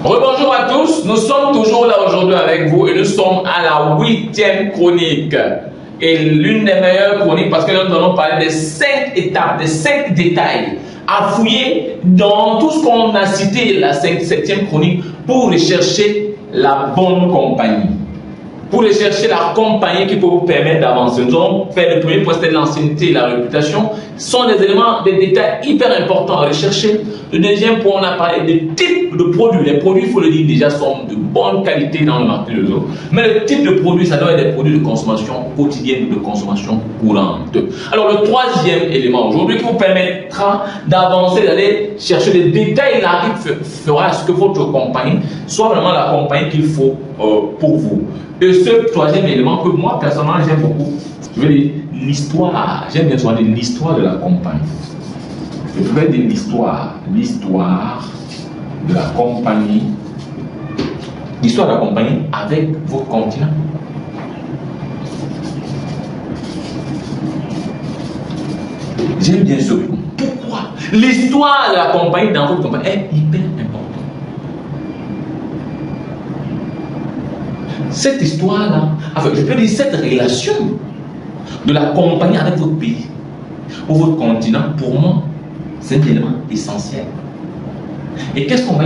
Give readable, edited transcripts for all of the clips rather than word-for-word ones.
Rebonjour à tous, nous sommes toujours là aujourd'hui avec vous et nous sommes à la 8e chronique. Et l'une des meilleures chroniques parce que nous allons parler des 5 étapes, des 5 détails à fouiller dans tout ce qu'on a cité, la 7e chronique, pour rechercher la bonne compagnie. Pour rechercher la compagnie qui peut vous permettre d'avancer. Nous allons faire le premier point, c'était l'ancienneté et la réputation. Ce sont des éléments, des détails hyper importants à rechercher. Le deuxième point, on a parlé des types de produits. Les produits, il faut le dire déjà, sont de bonne qualité dans le marché de l'eau. Mais le type de produit, ça doit être des produits de consommation quotidienne ou de consommation courante. Alors le troisième élément aujourd'hui qui vous permettra d'avancer, d'aller chercher des détails là qui fera à ce que votre compagnie soit vraiment la compagnie qu'il faut pour vous. Et ce troisième élément que moi, personnellement, j'aime beaucoup, je veux dire l'histoire. J'aime bien souvent dire l'histoire de la compagnie. Je vais dire l'histoire de la compagnie, l'histoire de la compagnie avec votre continent. J'aime bien ce point. Pourquoi? L'histoire de la compagnie dans votre compagnie est hyper importante. Cette histoire-là, enfin, je peux dire cette relation de la compagnie avec votre pays ou votre continent, pour moi, c'est un élément essentiel. Et qu'est-ce qu'on va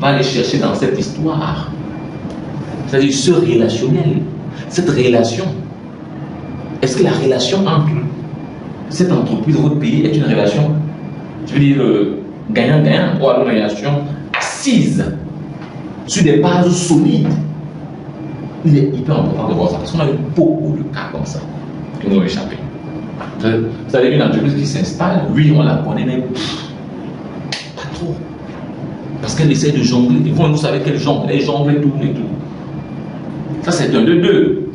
aller chercher dans cette histoire? C'est-à-dire ce relationnel, cette relation. Est-ce que la relation entre cette entreprise et votre pays est une relation, je veux dire, gagnant-gagnant, ou alors une relation assise sur des bases solides? Il est hyper important de voir ça, parce qu'on a eu beaucoup de cas comme ça qui nous ont échappé. Vous avez une entreprise qui s'installe, oui, on la connaît, mais pas trop. Parce qu'elle essaie de jongler. Et vous savez qu'elle jongle, elle jongle tout et tout. Ça, c'est un de deux.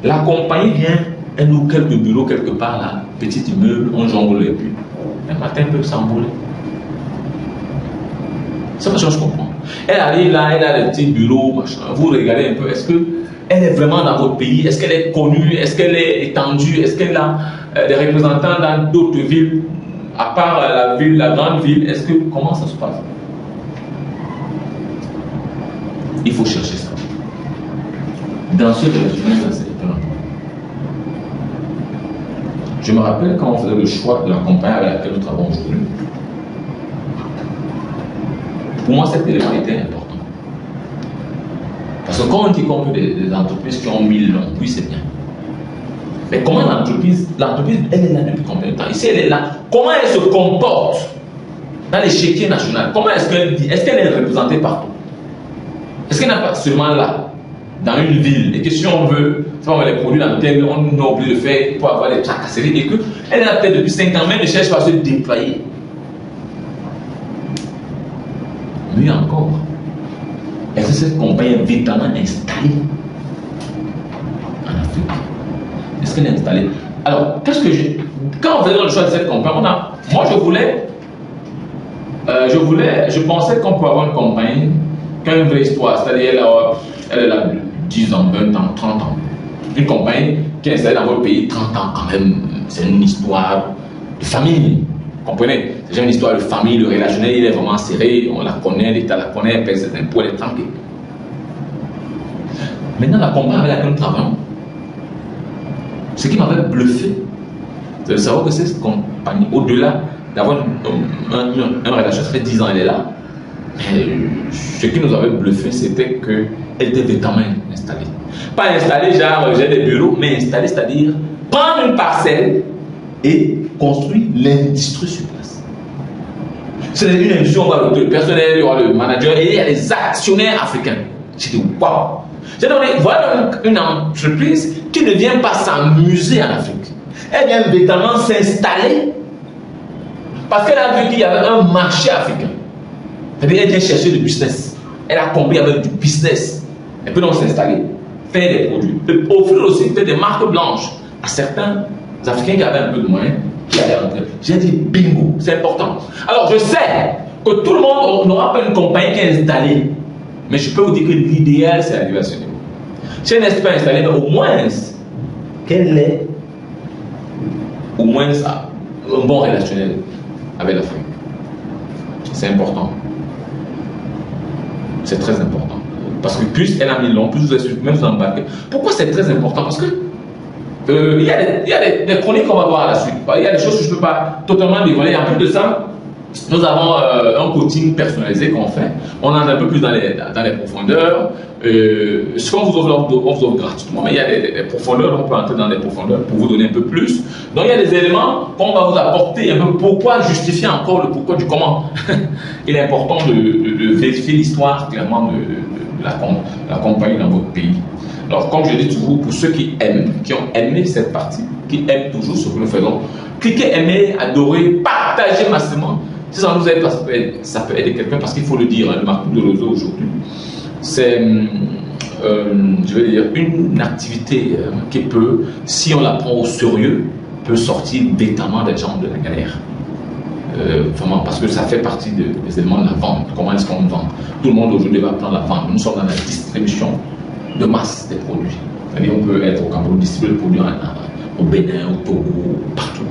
La compagnie vient, elle loue quelques bureaux quelque part là, petit immeuble, on jongle et puis un matin, elle peut s'envoler. Ça, je comprends. Elle arrive là, elle a des petits bureaux, machin. Vous regardez un peu, est-ce qu'elle est vraiment dans votre pays? Est-ce qu'elle est connue? Est-ce qu'elle est étendue? Est-ce qu'elle a des représentants dans d'autres villes, à part la ville, la grande ville? Comment ça se passe? Il faut chercher ça. Dans ce relationnel, c'est étonnant. Je me rappelle quand on faisait le choix de la compagnie avec laquelle nous travaillons aujourd'hui. Pour moi, cet élément était important. Parce que quand on dit qu'on veut des entreprises qui ont 1000 ans, oui, c'est bien. Mais comment l'entreprise, elle est là depuis combien de temps? Ici, elle est là. Comment elle se comporte dans l'échiquier national? Comment est-ce qu'elle dit? Est-ce qu'elle est représentée partout? Est-ce qu'elle n'est pas seulement là, dans une ville, et que si on veut faire les produits dans lequel on a oublié de faire pour avoir des tracasseries, et qu'elle est là peut-être depuis 5 ans, mais elle ne cherche pas à se déployer? Mieux encore, est-ce que cette compagnie est véritablement installée en Afrique? Est-ce qu'elle est installée? Alors, quand on faisait le choix de cette compagnie, moi je pensais qu'on pouvait avoir une compagnie qui a une vraie histoire, c'est-à-dire elle est là 10 ans, 20 ans, 30 ans. Une compagnie qui est installée dans votre pays 30 ans quand même, c'est une histoire de famille. Comprenez? C'est déjà une histoire de famille, le relationnel il est vraiment serré, on la connaît, l'État la connaît, elle paie ses impôts, elle est tranquille. Maintenant, la compagnie avec laquelle nous travaillons, ce qui m'avait bluffé, c'est de savoir que cette compagnie, au-delà d'avoir une relation, ça fait 10 ans elle est là, ce qui nous avait bluffé, c'était qu'elle était véritablement installée. Pas installée, genre j'ai des bureaux, mais installée, c'est-à-dire prendre une parcelle et construire l'industrie sur place. C'est une industrie, on va le personnel, il y aura le manager et il y a les actionnaires africains. J'ai dit waouh! J'ai donné, voilà une entreprise qui ne vient pas s'amuser en Afrique. Elle vient véritablement s'installer parce qu'elle a vu qu'il y avait un marché africain. C'est-à-dire, elle vient chercher du business. Elle a compris avec du business. Elle peut donc s'installer, faire des produits, offrir aussi des marques blanches à certains Africains qui avaient un peu de moyens. J'ai dit bingo, c'est important. Alors je sais que tout le monde n'aura pas une compagnie qui est installée, mais je peux vous dire que l'idéal c'est l'arrivée à ce niveau. Si elle n'est pas installée, mais au moins qu'elle ait au moins un bon relationnel avec l'Afrique. C'est important. C'est très important. Parce que plus elle a mis long, plus vous êtes même vous embarquez. Pourquoi c'est très important? Parce que il y a des chroniques qu'on va voir à la suite. Il y a des choses que je ne peux pas totalement dévoiler. En plus de ça, nous avons un coaching personnalisé qu'on fait. On entre un peu plus dans les profondeurs. Ce qu'on vous offre gratuitement, mais il y a des profondeurs, on peut entrer dans les profondeurs pour vous donner un peu plus. Donc il y a des éléments qu'on va vous apporter un peu pourquoi, justifier encore le pourquoi du comment. Il est important de vérifier l'histoire clairement de la compagnie dans votre pays. Alors comme je dis toujours, pour ceux qui aiment, qui ont aimé cette partie, qui aiment toujours ce que nous faisons, cliquez, aimer, adorer, partagez massivement. Si ça nous aide, ça peut aider quelqu'un parce qu'il faut le dire, hein, le marketing de réseau aujourd'hui, c'est, je vais dire, une activité qui peut, si on la prend au sérieux, peut sortir bêtement des gens de la galère. Vraiment, parce que ça fait partie des éléments de la vente. Comment est-ce qu'on vend? Tout le monde aujourd'hui va prendre la vente. Nous sommes dans la distribution de masse des produits. C'est-à-dire, on peut être au Cameroun, distribuer le produit au Bénin, au Togo, partout.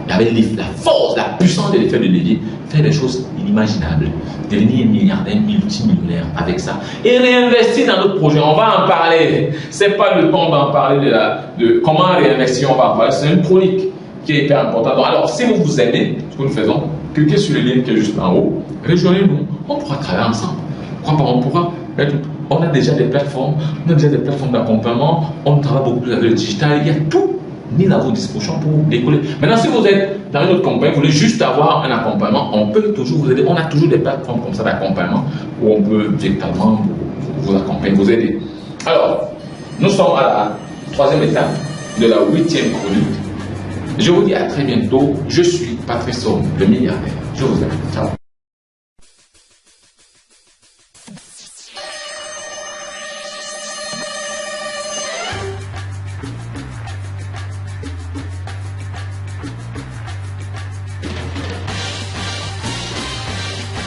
Avec la force, la puissance de l'effet de levier, faire des choses inimaginables, devenir milliardaire, multimillionnaire avec ça et réinvestir dans notre projet. On va en parler. C'est pas le temps d'en parler de comment réinvestir. On va en parler. C'est une chronique qui est hyper importante. Alors, si vous aimez ce que nous faisons, cliquez sur le lien qui est juste en haut. Rejoignez-nous. On pourra travailler ensemble. On pourra être. On a déjà des plateformes. On a déjà des plateformes d'accompagnement. On travaille beaucoup plus avec le digital. Il y a tout mis à vos dispositions pour décoller. Maintenant, si vous êtes dans une autre compagnie, vous voulez juste avoir un accompagnement, on peut toujours vous aider. On a toujours des plateformes comme ça d'accompagnement où on peut véritablement vous accompagner, vous aider. Alors, nous sommes à la 3e étape de la 8e chronique. Je vous dis à très bientôt. Je suis Patrice Somme, le milliardaire. Je vous aime. Ciao.